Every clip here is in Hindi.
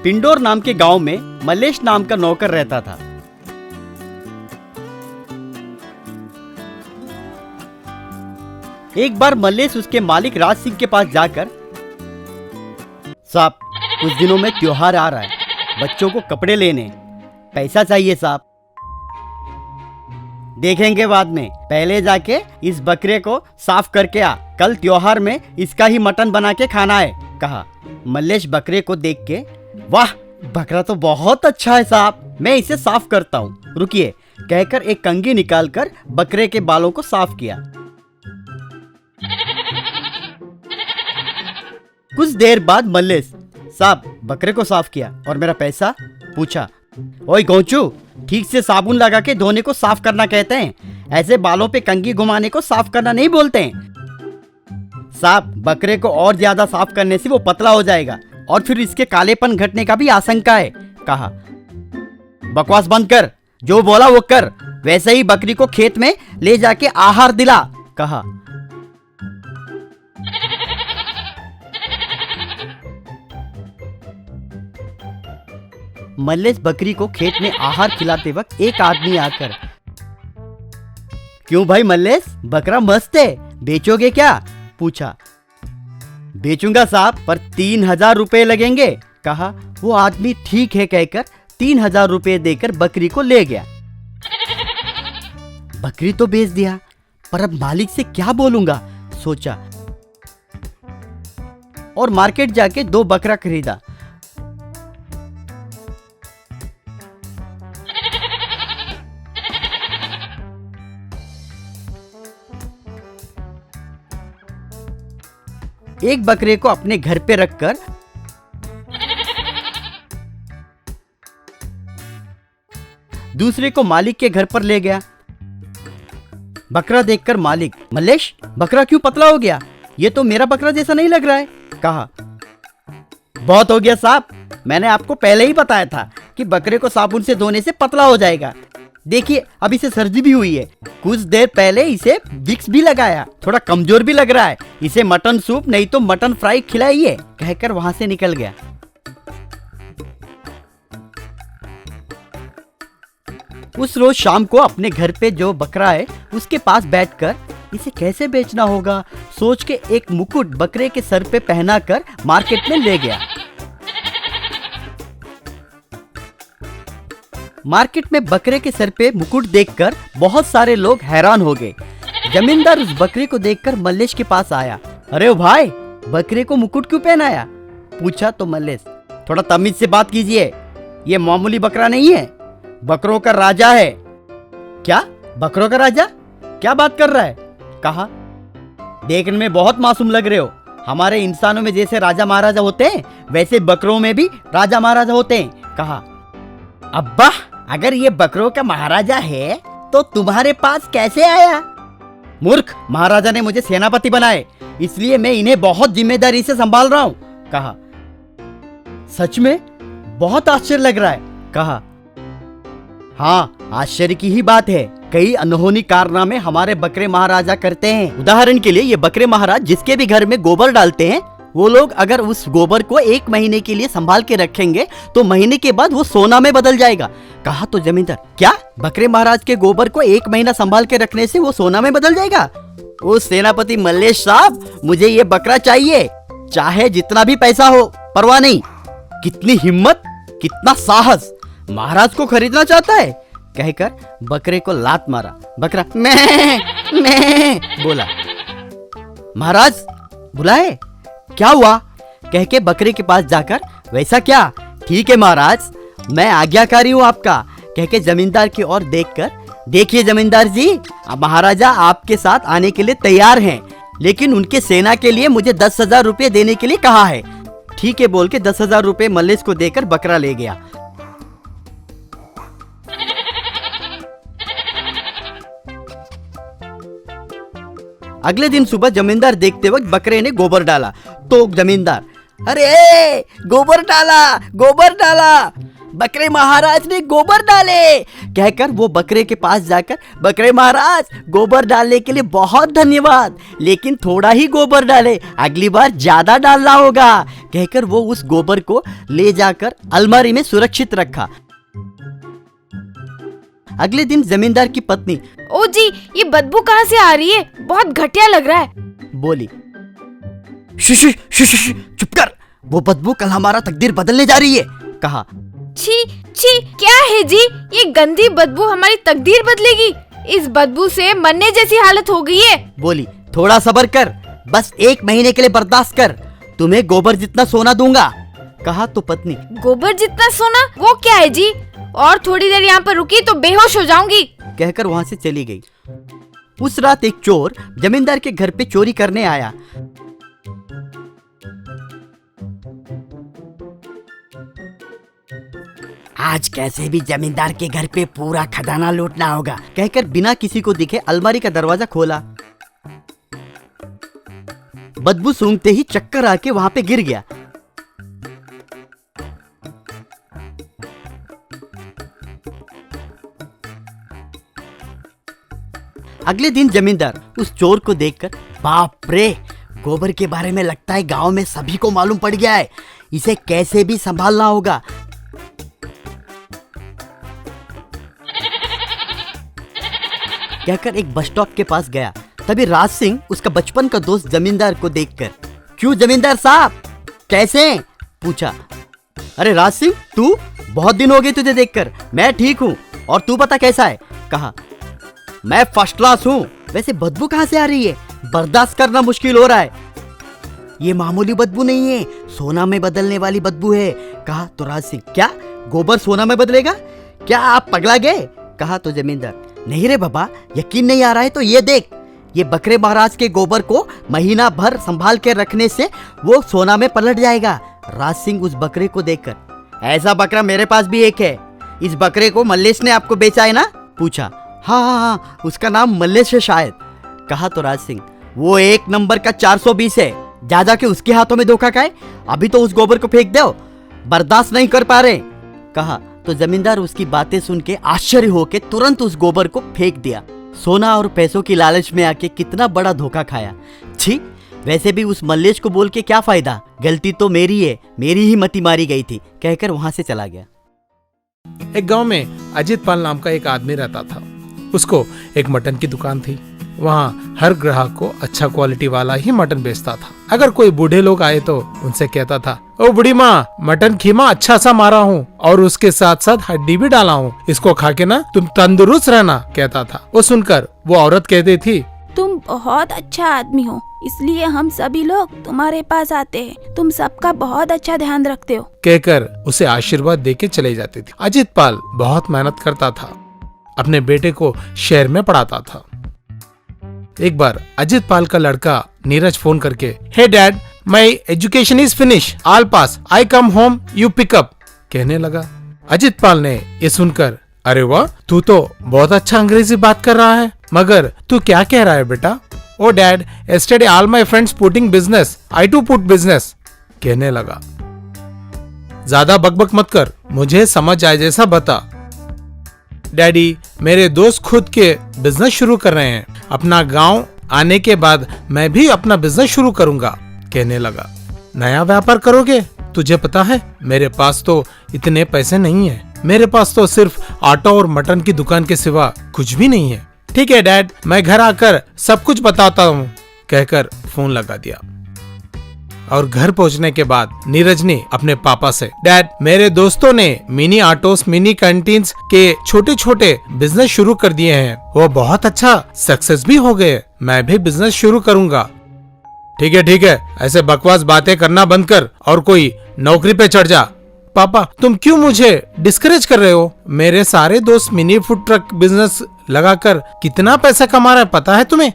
पिंडोर नाम के गांव में मल्लेश नाम का नौकर रहता था। एक बार मल्लेश उसके मालिक राज सिंह के पास जाकर, साहब कुछ दिनों में त्योहार आ रहा है, बच्चों को कपड़े लेने, पैसा चाहिए साहब। देखेंगे बाद में, पहले जाके इस बकरे को साफ करके आ, कल त्योहार में इसका ही मटन बना के खाना है, कहा। मल्लेश बकरे को देख के, वाह बकरा तो बहुत अच्छा है साहब, मैं इसे साफ करता हूँ, रुकिए, कहकर एक कंघी निकालकर बकरे के बालों को साफ किया। कुछ देर बाद मल्लेश, साहब बकरे को साफ किया और मेरा पैसा, पूछा। ओए गौचू, ठीक से साबुन लगा के धोने को साफ करना कहते हैं, ऐसे बालों पे कंघी घुमाने को साफ करना नहीं बोलते हैं। साहब बकरे को और ज्यादा साफ करने से वो पतला हो जाएगा और फिर इसके कालेपन घटने का भी आशंका है, कहा। बकवास बंद कर, जो बोला वो कर, वैसे ही बकरी को खेत में ले जाके आहार दिला, कहा। मल्लेश बकरी को खेत में आहार खिलाते वक्त एक आदमी आकर, क्यों भाई मल्लेश, बकरा मस्त है, बेचोगे क्या, पूछा। बेचूंगा साहब, पर 3000 रुपए लगेंगे, कहा। वो आदमी ठीक है कहकर 3000 रुपए देकर बकरी को ले गया। बकरी तो बेच दिया, पर अब मालिक से क्या बोलूंगा, सोचा और मार्केट जाके 2 बकरा खरीदा। एक बकरे को अपने घर पे रखकर दूसरे को मालिक के घर पर ले गया। बकरा देखकर मालिक, मल्लेश बकरा क्यों पतला हो गया, ये तो मेरा बकरा जैसा नहीं लग रहा है, कहा। बहुत हो गया साहब, मैंने आपको पहले ही बताया था कि बकरे को साबुन से धोने से पतला हो जाएगा। देखिए अब इसे सर्दी भी हुई है, कुछ देर पहले इसे विक्स भी लगाया, थोड़ा कमजोर भी लग रहा है, इसे मटन सूप नहीं तो मटन फ्राई खिलाइए, कहकर वहां से निकल गया। उस रोज शाम को अपने घर पे जो बकरा है उसके पास बैठकर इसे कैसे बेचना होगा सोच के एक मुकुट बकरे के सर पे पहनाकर मार्केट में ले गया। मार्केट में बकरे के सर पे मुकुट देखकर बहुत सारे लोग हैरान हो गए। जमींदार उस बकरे को देखकर मल्लेश के पास आया। अरे ओ भाई, बकरे को मुकुट क्यों पहनाया, पूछा तो मल्लेश, थोड़ा तमीज से बात कीजिए, ये मामूली बकरा नहीं है, बकरों का राजा है। क्या बकरों का राजा, क्या बात कर रहा है, कहा। देखने में बहुत मासूम लग रहे हो, हमारे इंसानों में जैसे राजा महाराजा होते हैं वैसे बकरों में भी राजा महाराजा होते हैं, कहा। अब्बा अगर ये बकरों का महाराजा है तो तुम्हारे पास कैसे आया, मूर्ख, महाराजा ने मुझे सेनापति बनाए, इसलिए मैं इन्हें बहुत जिम्मेदारी से संभाल रहा हूँ, कहा। सच में बहुत आश्चर्य लग रहा है, कहा। हाँ आश्चर्य की ही बात है, कई अनहोनी कारनामे हमारे बकरे महाराजा करते हैं। उदाहरण के लिए ये बकरे महाराज जिसके भी घर में गोबर डालते हैं, वो लोग अगर उस गोबर को 1 महीने के लिए संभाल के रखेंगे तो महीने के बाद वो सोना में बदल जाएगा, कहा। तो जमींदार, क्या बकरे महाराज के गोबर को 1 महीना संभाल के रखने से वो सोना में बदल जाएगा? ओ सेनापति मल्लेश साहब, मुझे ये बकरा चाहिए, चाहे जितना भी पैसा हो, परवाह नहीं। कितनी हिम्मत, कितना साहस, महाराज को खरीदना चाहता है, कहकर बकरे को लात मारा। बकरा मैं बोला। महाराज बुलाए, क्या हुआ, कह के बकरे के पास जाकर, वैसा क्या, ठीक है महाराज, मैं आज्ञाकारी हूँ आपका, कह के जमींदार की ओर देखकर, देखिए जमींदार जी, अब महाराजा आपके साथ आने के लिए तैयार हैं, लेकिन उनके सेना के लिए मुझे 10,000 रुपये देने के लिए कहा है। ठीक है बोल के 10,000 रुपये मल्लेश को देकर बकरा ले गया। अगले दिन सुबह जमींदार देखते वक्त बकरे ने गोबर डाला तो जमींदार, अरे गोबर डाला, गोबर डाला। बकरे महाराज ने गोबर डाले। कहकर वो बकरे के पास जाकर, बकरे महाराज गोबर डालने के लिए बहुत धन्यवाद, लेकिन थोड़ा ही गोबर डाले, अगली बार ज्यादा डालना होगा। कहकर वो उस गोबर को ले जाकर अलमारी में सुरक्षित रखा। अगले दिन जमींदार की पत्नी, ओ जी, ये बदबू कहाँ से आ रही है? बहुत घटिया लग रहा है। बोली, चुप कर, वो बदबू कल हमारा तकदीर बदलने जा रही है। कहा, छी छी, क्या है जी, ये गंदी बदबू हमारी तकदीर बदलेगी? इस बदबू से मरने जैसी हालत हो गई है। बोली, थोड़ा सब्र कर, बस 1 महीने के लिए बर्दाश्त कर, तुम्हें गोबर जितना सोना दूंगा। कहा तो पत्नी, गोबर जितना सोना? वो क्या है जी? और थोड़ी देर यहाँ पर रुकी तो बेहोश हो जाऊंगी। कहकर वहाँ से चली गई। उस रात एक चोर जमींदार के घर पे चोरी करने आया। आज कैसे भी जमींदार के घर पे पूरा खजाना लूटना होगा, कहकर बिना किसी को दिखे अलमारी का दरवाजा खोला। बदबू सूंघते ही चक्कर आके वहां पे गिर गया। अगले दिन जमींदार उस चोर को देखकर, बाप रे, गोबर के बारे में लगता है गांव में सभी को मालूम पड़ गया है, इसे कैसे भी संभालना होगा। कहकर एक बस स्टॉप के पास गया। तभी राज सिंह उसका बचपन का दोस्त जमींदार को देखकर, क्यों जमींदार साहब, कैसे हैं? पूछा। अरे राज सिंह, तू, बहुत दिन हो गए तुझे देखकर। मैं ठीक हूँ, और तू बता कैसा है? कहा, मैं फर्स्ट क्लास हूँ। वैसे बदबू कहाँ से आ रही है? बर्दाश्त करना मुश्किल हो रहा है। ये मामूली बदबू नहीं है, सोना में बदलने वाली बदबू है। कहा तो राज सिंह, क्या गोबर सोना में बदलेगा? क्या आप पगला गए? कहा तो जमींदार, नहीं रे बाबा, यकीन नहीं आ रहा है तो ये देख, ये बकरे महाराज के गोबर को महीना भर संभाल के रखने से वो सोना में पलट जाएगा। राज सिंह उस बकरे को देखकर, ऐसा बकरा मेरे पास भी एक है। इस बकरे को मल्लेश ने आपको बेचा है ना? पूछा। हाँ, उसका नाम मल्लेश है शायद। कहा तो राज सिंह, वो 1 नंबर का 420 है, जा जाके उसके हाथों में धोखा खाए। अभी तो उस गोबर को फेंक दो, बर्दाश्त नहीं कर पा रहे। कहा तो जमींदार उसकी बातें सुन के आश्चर्य होके तुरंत उस गोबर को फेंक दिया। सोना और पैसों की लालच में आके कितना बड़ा धोखा खाया। छी, वैसे भी उस मल्लेश को बोल के क्या फायदा, गलती तो मेरी है, मेरी ही मती मारी गई थी। कहकर वहां से चला गया। एक गांव में अजित पाल नाम का एक आदमी रहता था। उसको एक मटन की दुकान थी। वहाँ हर ग्राहक को अच्छा क्वालिटी वाला ही मटन बेचता था। अगर कोई बूढ़े लोग आए तो उनसे कहता था, ओ बूढ़ी माँ, मटन खीमा अच्छा सा मारा हूँ और उसके साथ साथ हड्डी भी डाला हूँ, इसको खा के ना तुम तंदुरुस्त रहना, कहता था। वो सुनकर वो औरत कहती थी, तुम बहुत अच्छा आदमी हो, इसलिए हम सभी लोग तुम्हारे पास आते हैं, तुम सबका बहुत अच्छा ध्यान रखते हो, कहकर उसे आशीर्वाद देके चले जाती थी। अजित पाल बहुत मेहनत करता था, अपने बेटे को शहर में पढ़ाता था। एक बार अजित पाल का लड़का नीरज फोन करके, hey dad, my education is finish, all pass, I come home, you pick up, कहने लगा। अजित पाल ने ये सुनकर, अरे वाह, तू तो बहुत अच्छा अंग्रेजी बात कर रहा है, मगर तू क्या कह रहा है बेटा? ओ dad, yesterday all my friends putting business, I too put business, कहने लगा। ज्यादा बकबक मत कर, मुझे समझ आए जैसा बता। डैडी, मेरे दोस्त खुद के बिजनेस शुरू कर रहे हैं, अपना गांव आने के बाद मैं भी अपना बिजनेस शुरू करूंगा, कहने लगा। नया व्यापार करोगे? तुझे पता है मेरे पास तो इतने पैसे नहीं है, मेरे पास तो सिर्फ आटा और मटन की दुकान के सिवा कुछ भी नहीं है। ठीक है डैड, मैं घर आकर सब कुछ बताता हूँ, कहकर फोन लगा दिया। और घर पहुंचने के बाद नीरज ने अपने पापा से, डैड, मेरे दोस्तों ने मिनी ऑटोस, मिनी कैंटीन्स के छोटे छोटे बिजनेस शुरू कर दिए हैं, वो बहुत अच्छा सक्सेस भी हो गए, मैं भी बिजनेस शुरू करूंगा। ठीक है, ऐसे बकवास बातें करना बंद कर और कोई नौकरी पे चढ़ जा। पापा, तुम क्यों मुझे डिस्करेज कर रहे हो? मेरे सारे दोस्त मिनी फूड ट्रक बिजनेस लगाकर कितना पैसा कमा रहे हैं, पता है तुम्हें?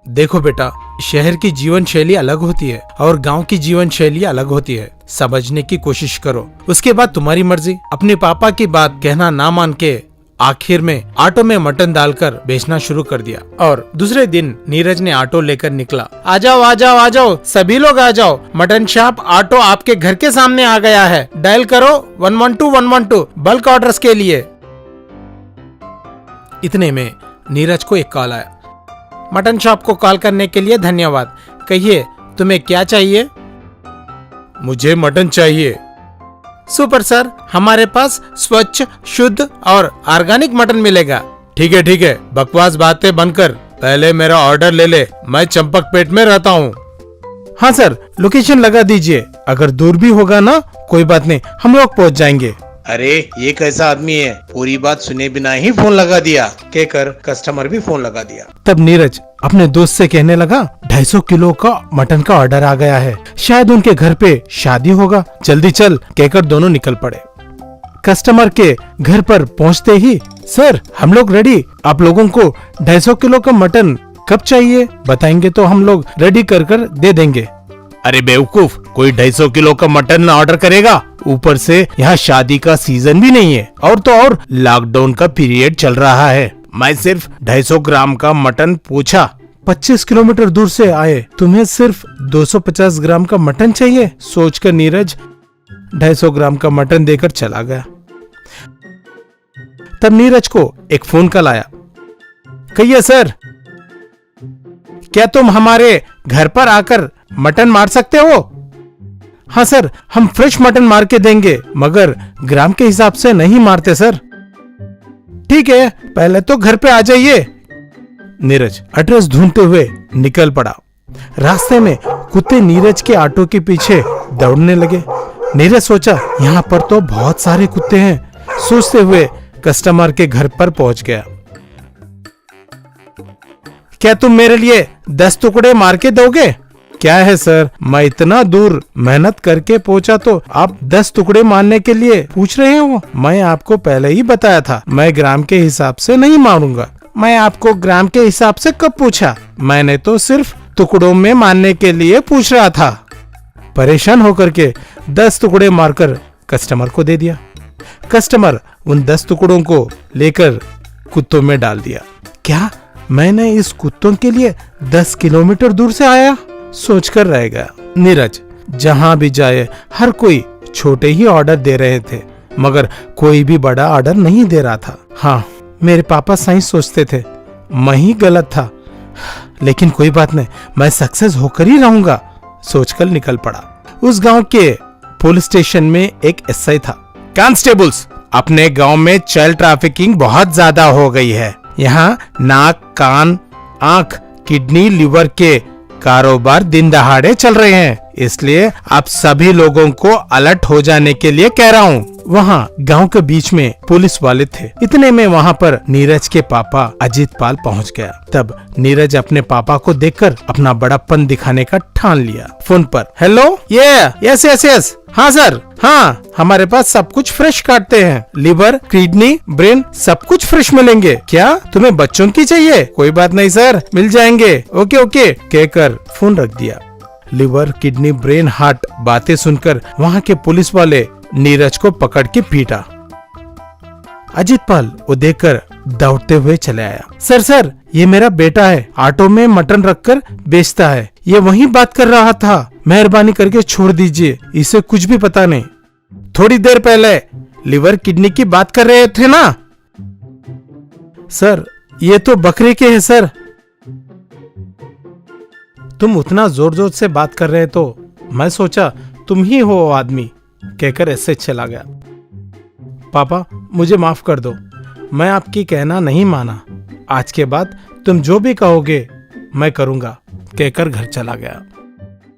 देखो बेटा, शहर की जीवन शैली अलग होती है और गांव की जीवन शैली अलग होती है, समझने की कोशिश करो, उसके बाद तुम्हारी मर्जी। अपने पापा की बात कहना ना मान के आखिर में ऑटो में मटन डालकर बेचना शुरू कर दिया और दूसरे दिन नीरज ने ऑटो लेकर निकला। आ जाओ आ जाओ आ जाओ, सभी लोग आ जाओ, मटन शॉप ऑटो आपके घर के सामने आ गया है, डायल करो 112 बल्क ऑर्डर्स के लिए। इतने में नीरज को एक कॉल आया। मटन शॉप को कॉल करने के लिए धन्यवाद, कहिए तुम्हें क्या चाहिए? मुझे मटन चाहिए। सुपर सर, हमारे पास स्वच्छ, शुद्ध और ऑर्गेनिक मटन मिलेगा। ठीक है, बकवास बातें बंद कर, पहले मेरा ऑर्डर ले ले, मैं चंपकपेट में रहता हूँ। हाँ सर, लोकेशन लगा दीजिए, अगर दूर भी होगा ना कोई बात नहीं, हम लोग पहुँच जाएंगे। अरे ये कैसा आदमी है, पूरी बात सुने बिना ही फोन लगा दिया, कहकर कस्टमर भी फोन लगा दिया। तब नीरज अपने दोस्त से कहने लगा 250 किलो का मटन का ऑर्डर आ गया है, शायद उनके घर पे शादी होगा, जल्दी चल कहकर दोनों निकल पड़े। कस्टमर के घर पर पहुंचते ही, सर हम लोग रेडी, आप लोगों को 250 किलो का मटन कब चाहिए बताएंगे तो हम लोग रेडी कर दे देंगे। अरे बेवकूफ, कोई 250 किलो का मटन ऑर्डर करेगा? ऊपर से यहाँ शादी का सीजन भी नहीं है, और तो और लॉकडाउन का पीरियड चल रहा है। मैं सिर्फ 250 ग्राम का मटन पूछा। 25 किलोमीटर दूर से आए, तुम्हें सिर्फ 250 ग्राम का मटन चाहिए? सोचकर नीरज 250 ग्राम का मटन देकर चला गया। तब नीरज को एक फोन कॉल आया। कहिए सर, क्या तुम हमारे घर पर आकर मटन मार सकते हो? हाँ सर, हम फ्रेश मटन मार के देंगे, मगर ग्राम के हिसाब से नहीं मारते सर। ठीक है, पहले तो घर पे आ जाइए। नीरज एड्रेस ढूंढते हुए निकल पड़ा। रास्ते में कुत्ते नीरज के ऑटो के पीछे दौड़ने लगे। नीरज सोचा यहाँ पर तो बहुत सारे कुत्ते हैं, सोचते हुए कस्टमर के घर पर पहुंच गया। क्या तुम मेरे लिए 10 टुकड़े मार के दोगे? क्या है सर, मैं इतना दूर मेहनत करके पहुंचा तो आप 10 टुकड़े मारने के लिए पूछ रहे हो? मैं आपको पहले ही बताया था, मैं ग्राम के हिसाब से नहीं मारूंगा। मैं आपको ग्राम के हिसाब से कब पूछा? मैंने तो सिर्फ टुकड़ों में मारने के लिए पूछ रहा था। परेशान होकर के 10 टुकड़े मारकर कस्टमर को दे दिया। कस्टमर उन 10 टुकड़ों को लेकर कुत्तों में डाल दिया। क्या मैंने इस कुत्तों के लिए 10 किलोमीटर दूर से आया? सोचकर रह गया। नीरज जहां भी जाए हर कोई छोटे ही ऑर्डर दे रहे थे, मगर कोई भी बड़ा ऑर्डर नहीं दे रहा था। हाँ, मेरे पापा सही सोचते थे, मैं ही गलत था, लेकिन कोई बात नहीं, मैं सक्सेस होकर ही रहूंगा, सोचकर निकल पड़ा। उस गांव के पुलिस स्टेशन में एक एसआई था। कांस्टेबल्स, अपने गांव में चाइल्ड ट्रैफिकिंग बहुत ज्यादा हो गई है। यहाँ नाक, कान, आंख, किडनी, लिवर के कारोबार दिन दहाड़े चल रहे हैं, इसलिए आप सभी लोगों को अलर्ट हो जाने के लिए कह रहा हूँ। वहाँ गांव के बीच में पुलिस वाले थे। इतने में वहाँ पर नीरज के पापा अजीत पाल पहुँच गया। तब नीरज अपने पापा को देखकर अपना बड़प्पन दिखाने का ठान लिया। फोन पर, हेलो, यस, हाँ सर, हाँ हमारे पास सब कुछ फ्रेश काटते हैं, लिवर, किडनी, ब्रेन सब कुछ फ्रेश मिलेंगे। क्या तुम्हें बच्चों की चाहिए? कोई बात नहीं सर, मिल जाएंगे। ओके कहकर फोन रख दिया। लिवर, किडनी, ब्रेन, हार्ट बातें सुनकर वहाँ के पुलिस वाले नीरज को पकड़ के पीटा। अजीत पाल वो देखकर दौड़ते हुए चले आया। सर, ये मेरा बेटा है, ऑटो में मटन रखकर बेचता है, ये वही बात कर रहा था, मेहरबानी करके छोड़ दीजिए, इसे कुछ भी पता नहीं। थोड़ी देर पहले लिवर, किडनी की बात कर रहे थे ना? सर, ये तो बकरे के हैं सर। तुम उतना जोर से बात कर रहे तो मैं सोचा तुम ही हो वो आदमी, कहकर ऐसे चला गया। पापा मुझे माफ कर दो, मैं आपकी कहना नहीं माना, आज के बाद तुम जो भी कहोगे मैं करूंगा, कहकर घर चला गया।